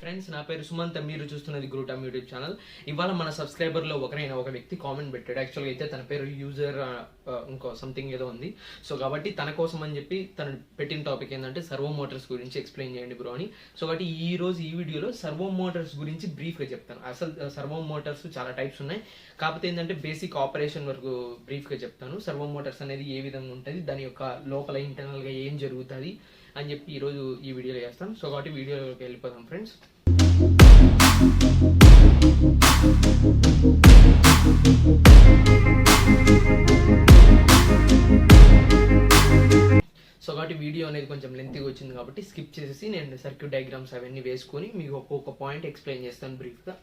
Friends, నా పేరు సుమంత్. మీరు చూస్తున్నది గ్రూటమ్ యూట్యూబ్ ఛానల్. ఇవాళ మన సబ్స్క్రైబర్లో ఒక వ్యక్తి కామెంట్ పెట్టాడు. యాక్చువల్గా అయితే తన పేరు యూజర్ ఇంకో సంథింగ్ ఏదో ఉంది. సో కాబట్టి తన కోసం అని చెప్పి తను పెట్టిన టాపిక్ ఏంటంటే సర్వో మోటార్స్ గురించి ఎక్స్ప్లెయిన్ చేయండి బ్రో అని. సో కాబట్టి ఈ రోజు ఈ వీడియోలో సర్వో మోటార్స్ గురించి బ్రీఫ్గా చెప్తాను. అసలు సర్వో మోటార్స్ చాలా టైప్స్ ఉన్నాయి, కాకపోతే ఏంటంటే బేసిక్ ఆపరేషన్ వరకు బ్రీఫ్గా చెప్తాను. సర్వో మోటార్స్ అనేది ఏ విధంగా ఉంటుంది, దాని యొక్క లోపల ఇంటర్నల్గా ఏం జరుగుతుంది అని చెప్పి ఈరోజు ఈ వీడియోలో చేస్తాను. సో కాబట్టి వీడియోలోకి వెళ్ళిపోదాం ఫ్రెండ్స్. సో కాబట్టి వీడియో అనేది కొంచెం లెంతీగా వచ్చింది కాబట్టి స్కిప్ చేసేసి నేను సర్క్యూట్ డయాగ్రామ్స్ అవన్నీ వేసుకొని మీకు ఒక్కొక్క పాయింట్ ఎక్స్ప్లెయిన్ చేస్తాను బ్రీఫ్గా.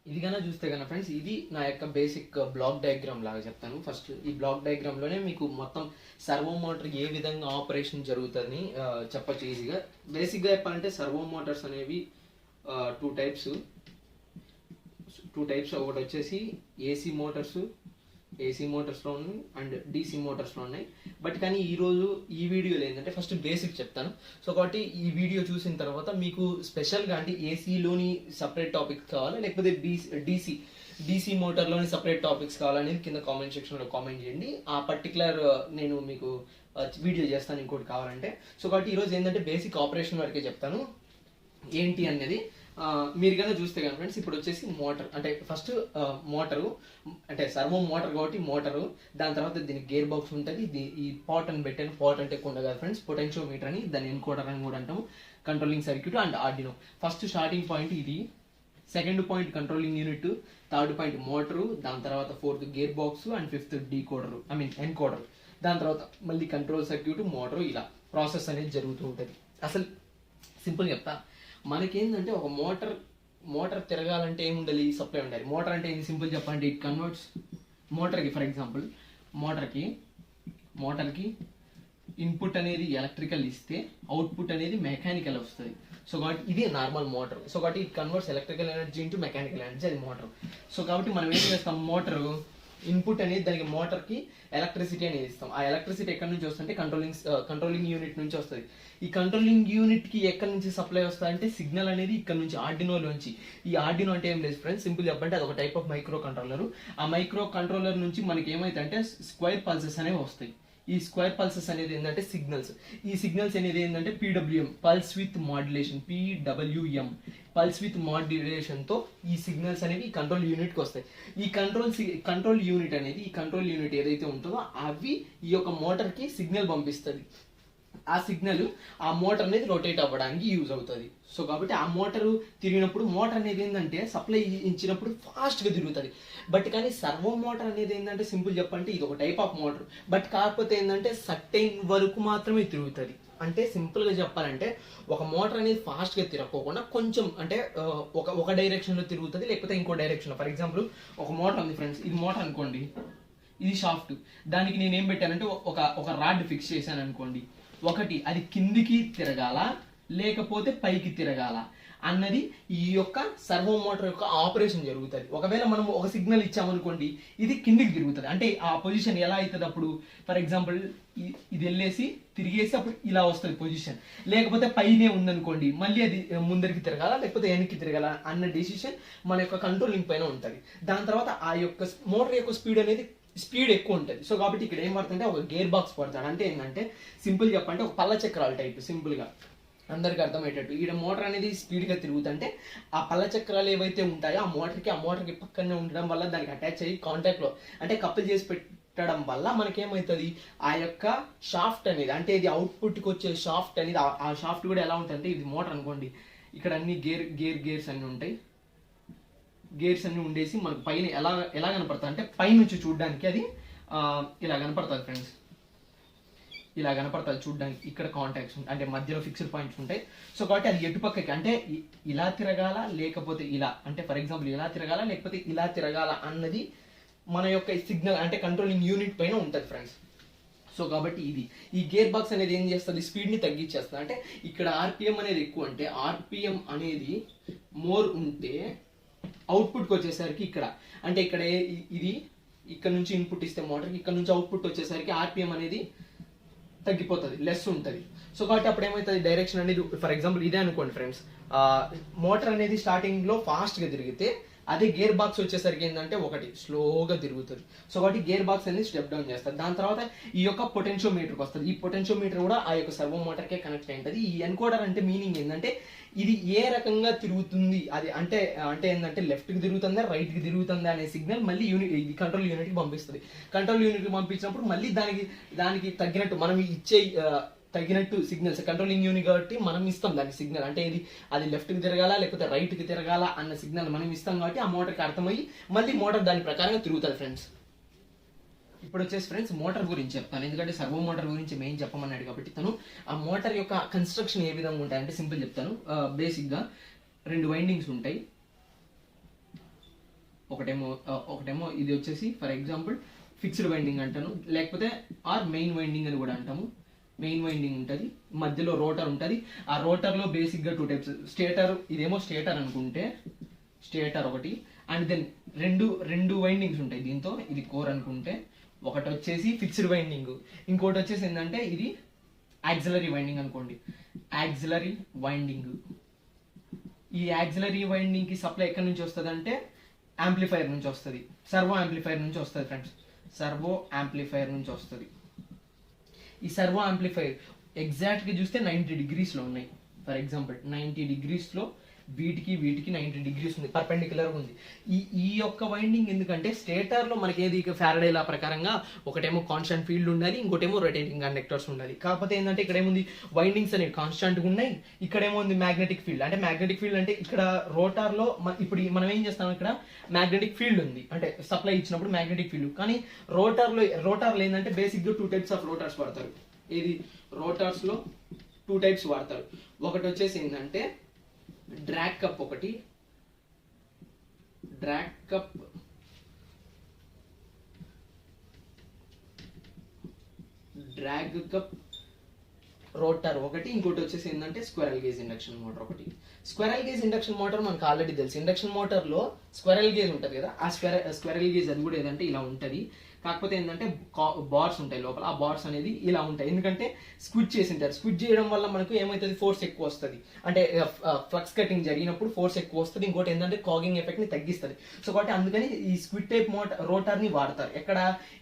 ఇది కన్నా చూస్తే కన్నా ఫ్రెండ్స్, ఇది నా యొక్క బేసిక్ బ్లాక్ డయాగ్రామ్ లాగా చెప్తాను. ఫస్ట్ ఈ బ్లాక్ డయాగ్రామ్లోనే మీకు మొత్తం సర్వో మోటార్ ఏ విధంగా ఆపరేషన్ జరుగుతుందని చెప్పచ్చు ఈజీగా. బేసిక్గా చెప్పాలంటే సర్వో మోటార్స్ అనేవి టూ టైప్స్. ఒకటి వచ్చేసి ఏసీ మోటార్స్లో ఉన్నాయి అండ్ డీసీ మోటార్స్లో ఉన్నాయి. బట్ కానీ ఈరోజు ఈ వీడియోలో ఏంటంటే ఫస్ట్ బేసిక్ చెప్తాను. సో కాబట్టి ఈ వీడియో చూసిన తర్వాత మీకు స్పెషల్గా అంటే ఏసీలోని సపరేట్ టాపిక్స్ కావాలా లేకపోతే డీసీ మోటార్లోని సపరేట్ టాపిక్స్ కావాలనేది కింద కామెంట్ సెక్షన్లో కామెంట్ చేయండి. ఆ పర్టికులర్ నేను మీకు వీడియో చేస్తాను ఇంకోటి కావాలంటే. సో కాబట్టి ఈరోజు ఏంటంటే బేసిక్ ఆపరేషన్ వరకే చెప్తాను ఏంటి అనేది. మీరు కన్నా చూస్తే కానీ ఫ్రెండ్స్, ఇప్పుడు వచ్చేసి మోటార్ అంటే ఫస్ట్ మోటరు అంటే సర్వో మోటార్ కాబట్టి మోటరు, దాని తర్వాత దీనికి గేర్ బాక్స్ ఉంటుంది. ఈ పాట్ అని పెట్టాను. పాట్ అంటే కొండ కాదు ఫ్రెండ్స్, పొటెన్షియోమీటర్ అని, దాన్ని ఎన్కోడర్ అని కూడా అంటాము. Controlling circuit and Arduino. First starting point ఇది, second point controlling unit, third point motor, దాని తర్వాత fourth gear box and fifth encoder. దాని తర్వాత మళ్ళీ కంట్రోల్ సర్క్యూట్, మోటరు, ఇలా ప్రాసెస్ అనేది జరుగుతూ ఉంటుంది. అసలు సింపుల్ చెప్తా, మనకేంటంటే ఒక మోటార్ తిరగాలంటే ఏముండాలి? సప్లై ఉండాలి. మోటార్ అంటే ఏంటి సింపుల్ చెప్పాలంటే ఇట్ కన్వర్ట్స్ మోటార్కి, ఫర్ ఎగ్జాంపుల్ మోటార్కి ఇన్పుట్ అనేది ఎలక్ట్రికల్ ఇస్తే అవుట్పుట్ అనేది మెకానికల్ వస్తుంది. సో కాబట్టి ఇది నార్మల్ మోటార్. సో కాబట్టి it converts electrical energy into mechanical energy, అది మోటార్. సో కాబట్టి మనం ఏం చేస్తాం, మోటారు ఇన్పుట్ అనేది దానికి మోటార్కి ఎలక్ట్రిసిటీ అనేది ఇస్తాం. ఆ ఎలక్ట్రిసిటీ ఎక్కడి నుంచి వస్తుంటే కంట్రోలింగ్ యూనిట్ నుంచి వస్తుంది. ఈ కంట్రోలింగ్ యూనిట్కి ఎక్కడి నుంచి సప్లై వస్తుందంటే సిగ్నల్ అనేది ఇక్కడ నుంచి ఆర్డినోలోంచి. ఈ ఆర్డినో అంటే ఏం లేదు ఫ్రెండ్స్, సింపుల్ చెప్పంటే అది ఒక టైప్ ఆఫ్ మైక్రో కంట్రోలర్. ఆ మైక్రో కంట్రోలర్ నుంచి మనకి ఏమైతే స్క్వేర్ పల్సెస్ అనేవి వస్తాయి. ఈ స్క్వేర్ పల్సెస్ అనేది ఏంటంటే సిగ్నల్స్. ఈ సిగ్నల్స్ అనేది ఏంటంటే PWM, pulse with modulation, PWM pulse with మాడ్యులేషన్తో ఈ సిగ్నల్స్ అనేవి కంట్రోల్ యూనిట్కి వస్తాయి. ఈ కంట్రోల్ యూనిట్ ఏదైతే ఉంటుందో అవి ఈ యొక్క మోటార్కి సిగ్నల్ పంపిస్తుంది. ఆ సిగ్నల్ ఆ మోటార్ అనేది రొటేట్ అవ్వడానికి యూజ్ అవుతుంది. సో కాబట్టి ఆ మోటారు తిరిగినప్పుడు మోటార్ అనేది ఏంటంటే సప్లై ఇచ్చినప్పుడు ఫాస్ట్గా తిరుగుతుంది. బట్ కానీ సర్వో మోటార్ అనేది ఏంటంటే సింపుల్ చెప్పంటే ఇది ఒక టైప్ ఆఫ్ మోటార్. బట్ కాకపోతే ఏంటంటే సర్టైన్ వరకు మాత్రమే తిరుగుతుంది. అంటే సింపుల్గా చెప్పాలంటే ఒక మోటార్ అనేది ఫాస్ట్గా తిరగకోకుండా కొంచెం అంటే ఒక డైరెక్షన్లో తిరుగుతుంది, లేకపోతే ఇంకో డైరెక్షన్లో. ఫర్ ఎగ్జాంపుల్ ఒక మోటార్ ఉంది ఫ్రెండ్స్, ఇది మోటార్ అనుకోండి, ఇది షాఫ్ట్. దానికి నేను ఏం పెట్టానంటే ఒక రాడ్ ఫిక్స్ చేశాను అనుకోండి. ఒకటి అది కిందికి తిరగాల లేకపోతే పైకి తిరగాల అన్నది ఈ యొక్క సర్వో మోటార్ యొక్క ఆపరేషన్ జరుగుతుంది. ఒకవేళ మనం ఒక సిగ్నల్ ఇచ్చామనుకోండి, ఇది కిందికి తిరుగుతుంది. అంటే ఆ పొజిషన్ ఎలా అవుతుంది అప్పుడు, ఫర్ ఎగ్జాంపుల్ ఇది వెళ్ళేసి తిరిగేసి అప్పుడు ఇలా వస్తుంది పొజిషన్. లేకపోతే పైనే ఉందనుకోండి, మళ్ళీ అది ముందరికి తిరగాల లేకపోతే వెనక్కి తిరగాల అన్న డెసిషన్ మన యొక్క కంట్రోలింగ్ పైన ఉంటుంది. దాని తర్వాత ఆ యొక్క మోటార్ యొక్క స్పీడ్ ఎక్కువ ఉంటుంది. సో కాబట్టి ఇక్కడ ఏం పడుతుంటే ఒక గేర్ బాక్స్ పడతాడు. అంటే ఏంటంటే సింపుల్ చెప్పంటే ఒక పల్ల చక్రాల టైప్, సింపుల్గా అందరికి అర్థమయ్యేటట్టు. ఈ మోటార్ అనేది స్పీడ్గా తిరుగుతుంటే ఆ పల్ల చక్రాలు ఏవైతే ఉంటాయో ఆ మోటార్కి పక్కనే ఉండడం వల్ల దానికి అటాచ్ అయ్యి కాంటాక్ట్లో అంటే కపుల్ చేసి పెట్టడం వల్ల మనకేమవుతుంది, ఆ యొక్క షాఫ్ట్ అనేది అంటే ఇది అవుట్పుట్కి వచ్చే షాఫ్ట్ అనేది ఆ షాఫ్ట్ కూడా ఎలా ఉంటుంది, ఇది మోటార్ అనుకోండి, ఇక్కడ అన్ని గేర్స్ అన్నీ ఉంటాయి. గేర్స్ అన్ని ఉండేసి మనకు పైన ఎలా కనపడుతుంది అంటే పైనుంచి చూడడానికి అది ఇలా కనపడుతుంది ఫ్రెండ్స్, ఇలా కనపడుతుంది చూడడానికి. ఇక్కడ కాంటాక్ట్స్ ఉంటాయి అంటే మధ్యలో ఫిక్స్డ్ పాయింట్స్ ఉంటాయి. సో కాబట్టి అది ఎటుపక్కకి అంటే ఇలా తిరగాల లేకపోతే ఇలా, అంటే ఫర్ ఎగ్జాంపుల్ ఇలా తిరగాల లేకపోతే ఇలా తిరగాల అన్నది మన యొక్క సిగ్నల్ అంటే కంట్రోలింగ్ యూనిట్ పైన ఉంటుంది ఫ్రెండ్స్. సో కాబట్టి ఈ గేర్ బాక్స్ అనేది ఏం చేస్తుంది, స్పీడ్ని తగ్గించేస్తుంది. అంటే ఇక్కడ ఆర్పిఎం అనేది ఎక్కువ, అంటే ఆర్పిఎం అనేది మోర్ ఉంటే అవుట్పుట్కి వచ్చేసరికి ఇక్కడ అంటే ఇక్కడ ఇది ఇక్కడ నుంచి ఇన్పుట్ ఇస్తే మోటార్కి, ఇక్కడ నుంచి అవుట్పుట్ వచ్చేసరికి ఆర్పిఎం అనేది తగ్గిపోతుంది, లెస్ ఉంటుంది. సో కాబట్టి అప్పుడు ఏమవుతుంది, డైరెక్షన్ అనేది ఫర్ ఎగ్జాంపుల్ ఇదే అనుకోండి ఫ్రెండ్స్, మోటార్ అనేది స్టార్టింగ్ లో ఫాస్ట్ గా తిరిగితే అదే గేర్ బాక్స్ వచ్చేసరికి ఏంటంటే ఒకటి స్లోగా తిరుగుతుంది. సో కాబట్టి గేర్ బాక్స్ అనేది స్టెప్ డౌన్ చేస్తారు. దాని తర్వాత ఈ యొక్క పొటెన్షియోమీటర్కి వస్తుంది. ఈ పొటెన్షియోమీటర్ కూడా ఆ యొక్క సర్వో మోటార్కే కనెక్ట్ అయి ఉంటుంది. ఈ ఎన్కోడర్ అంటే మీనింగ్ ఏంటంటే ఇది ఏ రకంగా తిరుగుతుంది, అది అంటే ఏంటంటే లెఫ్ట్ కి తిరుగుతుందా రైట్ కి తిరుగుతుందా అనే సిగ్నల్ మళ్ళీ యూనిట్ కంట్రోల్ యూనిట్ కి పంపిస్తుంది. కంట్రోల్ యూనిట్ కి పంపించినప్పుడు మళ్ళీ దానికి తగ్గినట్టు మనం ఇచ్చే తగినట్టు సిగ్నల్స్ కంట్రోలింగ్ యూనిట్ కాబట్టి మనం ఇస్తాం దానికి సిగ్నల్, అంటే అది లెఫ్ట్ కి తిరగాల లేకపోతే రైట్ కి తిరగాల అన్న సిగ్నల్ మనం ఇస్తాం కాబట్టి ఆ మోటార్కి అర్థమయ్యి మళ్ళీ మోటార్ దాని ప్రకారంగా తిరుగుతుంది ఫ్రెండ్స్. ఇప్పుడు వచ్చేసి ఫ్రెండ్స్ మోటార్ గురించి చెప్తాను, ఎందుకంటే సర్వో మోటార్ గురించి మెయిన్ చెప్పమన్నాడు కాబట్టి తను ఆ మోటార్ యొక్క కన్స్ట్రక్షన్ ఏ విధంగా ఉంటాయంటే సింపుల్ చెప్తాను. బేసిక్ గా 2 వైండింగ్స్ ఉంటాయి. ఒకటేమో ఇది వచ్చేసి ఫర్ ఎగ్జాంపుల్ ఫిక్స్డ్ వైండింగ్ అంటాను, లేకపోతే మెయిన్ వైండింగ్ అని కూడా అంటాము. మెయిన్ వైండింగ్ ఉంటుంది, మధ్యలో రోటర్ ఉంటుంది. ఆ రోటర్ లో బేసిక్ గా 2 టైప్స్, స్టేటర్, ఇదేమో స్టేటర్ అనుకుంటే స్టేటర్ ఒకటి, అండ్ దెన్ రెండు వైండింగ్స్ ఉంటాయి దీంతో. ఇది కోర్ అనుకుంటే, ఒకటి వచ్చేసి ఫిక్స్డ్ వైండింగ్, ఇంకోటి వచ్చేసి ఏంటంటే ఇది యాక్సిలరీ వైండింగ్ అనుకోండి. యాక్సిలరీ వైండింగ్, ఈ యాక్సిలరీ వైండింగ్ కి సప్లై ఎక్కడి నుంచి వస్తుంది అంటే యాంప్లిఫైర్ నుంచి వస్తుంది, సర్వో యాంప్లిఫైర్ నుంచి వస్తుంది ఫ్రెండ్స్. సర్వో యాంప్లిఫైర్ నుంచి వస్తుంది. ఈ సర్వో యాంప్లిఫైర్ ఎగ్జాక్ట్ గా చూస్తే 90 degrees లో ఉన్నాయి. ఫర్ ఎగ్జాంపుల్ 90 degrees లో వీటికి 90 degrees ఉంది, పర్పెండిక్యులర్ ఉంది. ఈ యొక్క వైండింగ్ ఎందుకంటే స్టేటర్ లో మనకి ఏది ఫారడే లా ప్రకారంగా ఒకటేమో కాన్స్టాంట్ ఫీల్డ్ ఉండాలి, ఇంకోటేమో రొటేటింగ్ కండక్టర్స్ ఉండాలి. కాకపోతే ఏంటంటే ఇక్కడ ఏముంది వైండింగ్స్ అనేవి కాన్స్టాంట్ గా ఉన్నాయి, ఇక్కడేమో ఉంది మ్యాగ్నెటిక్ ఫీల్డ్. అంటే మ్యాగ్నెటిక్ ఫీల్డ్ అంటే ఇక్కడ రోటార్ లో ఇప్పుడు మనం ఏం చేస్తాం, ఇక్కడ మ్యాగ్నెటిక్ ఫీల్డ్ ఉంది అంటే సప్లై ఇచ్చినప్పుడు మ్యాగ్నెటిక్ ఫీల్డ్. కానీ రోటార్లో ఏంటంటే బేసిక్ గా 2 types ఆఫ్ రోటర్స్ వాడతారు. ఇది రోటర్స్ లో 2 types వాడతారు. ఒకటి వచ్చేసి ఏంటంటే డ్రాగ్ కప్, ఒకటి డ్రాగ్ కప్, రోటర్ ఒకటి, ఇంకోటి వచ్చేసి ఏంటంటే స్క్విరెల్ గేజ్ ఇండక్షన్ మోటార్ ఒకటి. స్క్విరెల్ గేజ్ ఇండక్షన్ మోటార్ మనకు ఆల్రెడీ తెలుసు. ఇండక్షన్ మోటార్ లో స్క్విరెల్ గేజ్ ఉంటుంది కదా, ఆ స్క్విరెల్ గేజ్ అది కూడా ఏదంటే ఇలా ఉంటది. కాకపోతే ఏంటంటే బార్స్ ఉంటాయి లోపల, ఆ బార్స్ అనేది ఇలా ఉంటాయి. ఎందుకంటే స్క్విడ్ చేసి ఉంటారు. స్క్విడ్ చేయడం వల్ల మనకు ఏమవుతుంది, ఫోర్స్ ఎక్కువ వస్తుంది, అంటే ఫ్లక్స్ కటింగ్ జరిగినప్పుడు ఫోర్స్ ఎక్కువ వస్తుంది. ఇంకోటి ఏంటంటే కాగింగ్ ఎఫెక్ట్ ని తగ్గిస్తుంది. సో కాబట్టి అందుకని ఈ స్క్విడ్ టైప్ రోటర్ ని వాడతారు ఎక్కడ,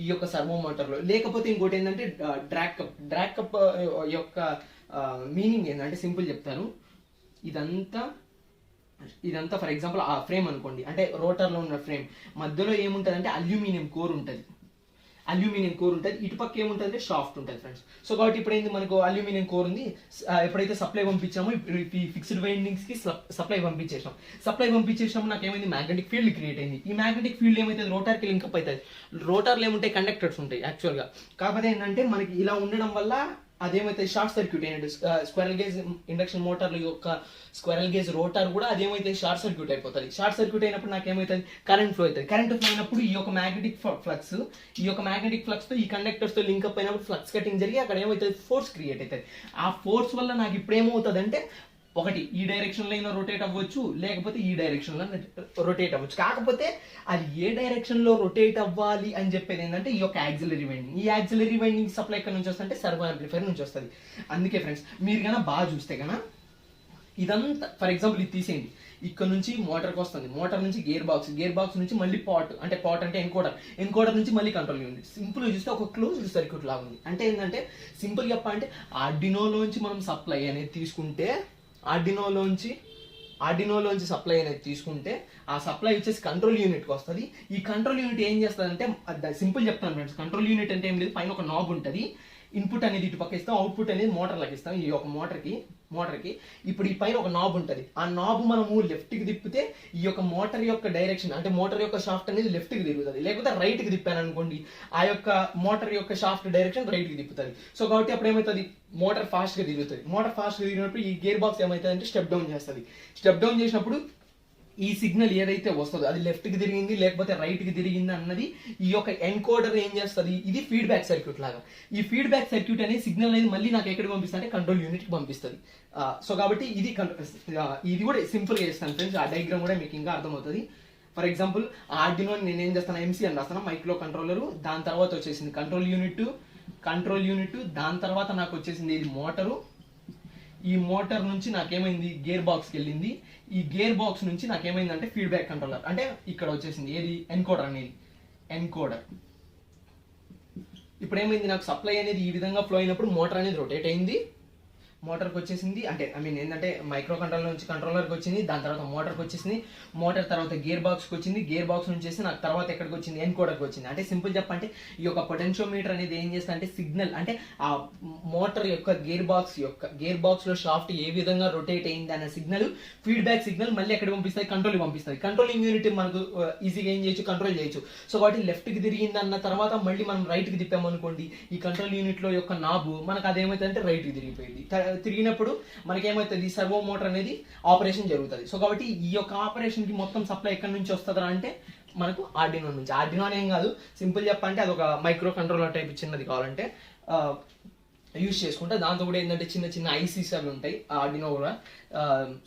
ఈ యొక్క సర్వో మోటార్ లో. లేకపోతే ఇంకోటి ఏంటంటే డ్రాగ్ కప్ యొక్క మీనింగ్ ఏంటంటే సింపుల్ చెప్తాను. ఇదంతా ఫర్ ఎగ్జాంపుల్ ఆ ఫ్రేమ్ అనుకోండి, అంటే రోటర్ లో ఉన్న ఫ్రేమ్ మధ్యలో ఏముంటది అంటే అల్యూమినియం కోర్ ఉంటుంది. ఇటుపక్క ఏముంటుంది, షాఫ్ట్ ఉంటుంది ఫ్రెండ్స్. సో కాబట్టి ఇప్పుడు ఏంది, మనకు అల్యూమినియం కోర్ ఉంది. ఎప్పుడైతే సప్లై పంపించామో ఈ ఫిక్స్డ్ వైండింగ్స్ కి సప్లై పంపించేసాము నాకు ఏమైంది, మ్యాగ్నెటిక్ ఫీల్డ్ క్రియేట్ అయింది. ఈ మ్యాగ్నెటిక్ ఫీల్డ్ ఏమైతే రోటర్ కి లింకప్ అవుతుంది. రోటర్లో ఏముంటాయి, కండక్టర్స్ ఉంటాయి యాక్చువల్ గా. కాకపోతే ఏంటంటే మనకి ఇలా ఉండడం వల్ల అదేమైతే షార్ట్ సర్క్యూట్ అయినట్టు, స్క్విరెల్ గేజ్ ఇండక్షన్ మోటార్ యొక్క స్క్విరెల్ గేజ్ రోటర్ కూడా అదేమైతే షార్ట్ సర్క్యూట్ అయిపోతుంది. షార్ట్ సర్క్యూట్ అయినప్పుడు నాకు ఏమవుతుంది, కరెంట్ ఫ్లో అవుతుంది. కరెంట్ ఫ్లో అయినప్పుడు ఈ యొక్క మ్యాగ్నెటిక్ ఫ్లక్స్ తో ఈ కండక్టర్స్ తో లింకప్ అయినప్పుడు ఫ్లక్స్ కటింగ్ జరిగి అక్కడ ఏమవుతుంది, ఫోర్స్ క్రియేట్ అవుతుంది. ఆ ఫోర్స్ వల్ల నాకు ఇప్పుడు ఏమవుతుంది అంటే ఒకటి ఈ డైరెక్షన్ లో అయినా రొటేట్ అవ్వచ్చు, లేకపోతే ఈ డైరెక్షన్ లో రొటేట్ అవ్వచ్చు. కాకపోతే అది ఏ డైరెక్షన్ లో రొటేట్ అవ్వాలి అని చెప్పేది ఏంటంటే ఈ యొక్క యాక్సిలరీ వైండింగ్. ఈ యాక్సిలరీ వైండింగ్ సప్లై ఎక్కడ నుంచి వస్తుంది అంటే సర్వో యాంప్లిఫైర్ నుంచి వస్తుంది. అందుకే ఫ్రెండ్స్ మీరు కన్నా బాగా చూస్తే కన్నా ఇదంతా ఫర్ ఎగ్జాంపుల్ ఇది తీసేయండి, ఇక్కడ నుంచి మోటార్కి వస్తుంది, మోటార్ నుంచి గేర్ బాక్స్ నుంచి మళ్ళీ పాట్ అంటే ఎన్కోడర్ నుంచి మళ్ళీ కంట్రోల్ యూనిట్. సింపుల్ గా చూస్తే ఒక క్లోజ్డ్ సర్క్యూట్ లాగా ఉంది. అంటే ఏంటంటే సింపుల్ చెప్పాలంటే ఆర్డినోలోంచి మనం సప్లై అనేది తీసుకుంటే, ఆర్డినోలోంచి సప్లై అనేది తీసుకుంటే ఆ సప్లై వచ్చేసి కంట్రోల్ యూనిట్కి వస్తుంది. ఈ కంట్రోల్ యూనిట్ ఏం చేస్తుంది అంటే సింపుల్ చెప్తాను ఫ్రెండ్స్, కంట్రోల్ యూనిట్ అంటే ఏం లేదు, పైన ఒక నాబ్ ఉంటుంది. ఇన్పుట్ అనేది ఇటు పక్క ఇస్తాం, అవుట్పుట్ అనేది మోటార్లకు ఇస్తాం. ఈ యొక్క మోటార్కి ఇప్పుడు ఈ పైన ఒక నాబ్ ఉంటుంది. ఆ నాబ్ మనము లెఫ్ట్ కి తిప్పితే ఈ యొక్క మోటార్ యొక్క డైరెక్షన్ అంటే మోటార్ యొక్క షాఫ్ట్ అనేది లెఫ్ట్ కి తిరుగుతుంది. లేకపోతే రైట్ కి తిప్పాను అనుకోండి, ఆ యొక్క మోటార్ యొక్క షాఫ్ట్ డైరెక్షన్ రైట్ కి తిప్పుతుంది. సో కాబట్టి అప్పుడు ఏమవుతుంది, మోటార్ ఫాస్ట్ గా తిరిగినప్పుడు ఈ గేర్ బాక్స్ ఏమవుతుంది అంటే స్టెప్ డౌన్ చేస్తుంది. స్టెప్ డౌన్ చేసినప్పుడు ఈ సిగ్నల్ ఏదైతే వస్తుందో అది లెఫ్ట్ కి తిరిగింది లేకపోతే రైట్ కి తిరిగింది అన్నది ఈ యొక్క ఎన్కోడర్ ఏం చేస్తుంది, ఇది ఫీడ్బ్యాక్ సర్క్యూట్ లాగా. ఈ ఫీడ్బ్యాక్ సర్క్యూట్ అనేది సిగ్నల్ అనేది మళ్ళీ నాకు ఎక్కడికి పంపిస్తుంది అంటే కంట్రోల్ యూనిట్ కి పంపిస్తుంది. సో కాబట్టి ఇది కూడా సింపుల్ గా చేస్తాను ఫ్రెండ్స్. ఆ డయాగ్రామ్ కూడా మీకు ఇంకా అర్థమవుతుంది. ఫర్ ఎగ్జాంపుల్ ఆర్డినో నేను ఏం చేస్తాను, ఎంసీ అని రాస్తాను, మైక్రో కంట్రోలర్. దాని తర్వాత వచ్చేసింది కంట్రోల్ యూనిట్, కంట్రోల్ యూనిట్, దాని తర్వాత నాకు వచ్చేసింది ఇది మోటారు. ఈ మోటార్ నుంచి నాకేమైంది గేర్ బాక్స్కి వెళ్ళింది. ఈ గేర్ బాక్స్ నుంచి నాకేమైందంటే ఫీడ్బ్యాక్ కంట్రోలర్, అంటే ఇక్కడ వచ్చేసింది ఏది ఎన్కోడర్ అనేది. ఎన్కోడర్ ఇప్పుడు ఏమైంది, నాకు సప్లై అనేది ఈ విధంగా ఫ్లో అయినప్పుడు మోటార్ అనేది రొటేట్ అయింది, మోటార్కి వచ్చేసింది. అంటే ఐ మీన్ ఏంటంటే మైక్రో కంట్రోలర్ నుంచి కంట్రోలర్కి వచ్చింది, దాని తర్వాత మోటార్కి వచ్చేసింది, మోటార్ తర్వాత గేర్ బాక్స్కి వచ్చింది, గేర్ బాక్స్ నుంచి చేసి నాకు తర్వాత ఎక్కడికి వచ్చింది ఎన్కోడర్కి వచ్చింది. అంటే సింపుల్ చెప్పంటే ఈ యొక్క పొటెన్షియోమీటర్ అనేది ఏం చేస్తా అంటే సిగ్నల్, అంటే ఆ మోటార్ యొక్క గేర్ బాక్స్ లో షాఫ్ట్ ఏ విధంగా రొటేట్ అయింది అనే సిగ్నల్, ఫీడ్బ్యాక్ సిగ్నల్ మళ్ళీ ఎక్కడ పంపిస్తాయి, కంట్రోల్ పంపిస్తుంది. కంట్రోలింగ్ యూనిట్ మనకు ఈజీగా ఏం చేయొచ్చు, కంట్రోల్ చేయొచ్చు. సో కాబట్టి లెఫ్ట్ కి తిరిగింది అన్న తర్వాత మళ్ళీ మనం రైట్ కి తిప్పామనుకోండి, ఈ కంట్రోల్ యూనిట్ లో యొక్క నాబు మనకు అదేమైతుంది అంటే రైట్ కి తిరిగిపోయింది. తిరిగినప్పుడు మనకేమవుతుంది, సర్వో మోటార్ అనేది ఆపరేషన్ జరుగుతుంది. సో కాబట్టి ఈ యొక్క ఆపరేషన్ కి మొత్తం సప్లై ఎక్కడి నుంచి వస్తుందా అంటే మనకు ఆర్డినో నుంచి. ఆర్డినో ఏం కాదు, సింపుల్ చెప్పంటే అది ఒక మైక్రో కంట్రోలర్ టైప్ చిన్నది కావాలంటే యూజ్ చేసుకుంటే, దాంతో కూడా ఏంటంటే చిన్న చిన్న ఐసీస్ అవి ఉంటాయి ఆర్డినో కూడా.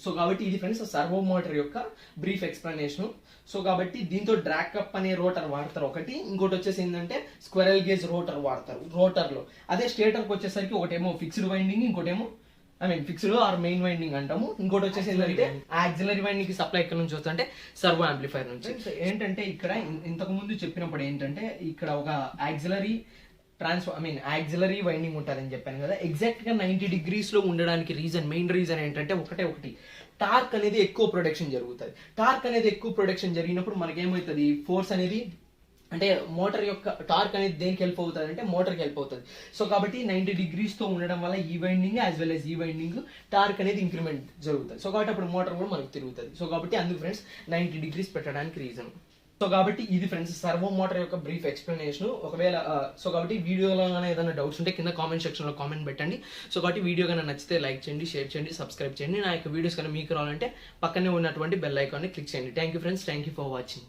సో కాబట్టి ఇది ఫ్రెండ్స్ సర్వో మోటార్ యొక్క బ్రీఫ్ ఎక్స్ప్లెనేషన్. సో కాబట్టి దీంతో డ్రాక్ అప్ అనే రోటర్ వాడతారు ఒకటి, ఇంకోటి వచ్చేసి ఏంటంటే స్క్విరల్ గేజ్ రోటర్ వాడతారు రోటర్లో. అదే స్టేటర్కి వచ్చేసరికి ఒకటేమో ఫిక్స్డ్ వైండింగ్, ఇంకోటేమో ఫిక్స్డ్ ఆర్ మెయిన్ వైండింగ్ అంటాము. ఇంకోటి వచ్చేసి ఏంటంటే యాక్సిలరీ వైండింగ్ కి సప్లై ఎక్కడ నుంచి వస్తుంది అంటే సర్వో యాంప్లిఫైర్ నుంచి. ఏంటంటే ఇక్కడ ఇంతకు ముందు చెప్పినప్పుడు ఏంటంటే ఇక్కడ ఒక యాక్సిలరీ యాక్సిలరీ వైండింగ్ ఉంటుందని చెప్పాను కదా. ఎగ్జాక్ట్ గా 90 degrees లో ఉండడానికి మెయిన్ రీజన్ ఏంటంటే ఒకటి టార్క్ అనేది ఎక్కువ ప్రొడక్షన్ జరుగుతుంది. టార్క్ అనేది ఎక్కువ ప్రొడక్షన్ జరిగినప్పుడు మనకేమవుతుంది, ఫోర్స్ అనేది అంటే మోటార్ యొక్క టార్క్ అనేది దేనికి హెల్ప్ అవుతుంది అంటే మోటార్కి హెల్ప్ అవుతుంది. సో కాబట్టి 90 degrees తో ఉండడం వల్ల ఈ వైండింగ్ యాజ్ వెల్ యాజ్ ఈ వైండింగ్ టార్క్ అనేది ఇంక్రిమెంట్ జరుగుతుంది. సో కాబట్టి అప్పుడు మోటార్ కూడా మనకు తిరుగుతుంది. సో కాబట్టి అందుకు ఫ్రెండ్స్ 90 degrees పెట్టడానికి రీజన్. సో కాబట్టి ఇది ఫ్రెండ్స్ సర్వో మోటార్ యొక్క బ్రీఫ్ ఎక్స్ప్లెనేషన్. ఒకవేళ సో కాబట్టి వీడియోలో ఏదైనా డౌట్స్ ఉంటే కింద కామెంట్ సెక్షన్లో కామెంట్ పెట్టండి. సో కాబట్టి వీడియో కన్నా నచ్చితే లైక్ చేయండి, షేర్ చేయండి, సబ్స్క్రైబ్ చేయండి. నా యొక్క వీడియోస్ కన్నా మీకు రావాలంటే పక్కనే ఉన్నటువంటి బెల్ ఐకాన్ని క్లిక్ చేయండి. Thank you friends, thank you for watching.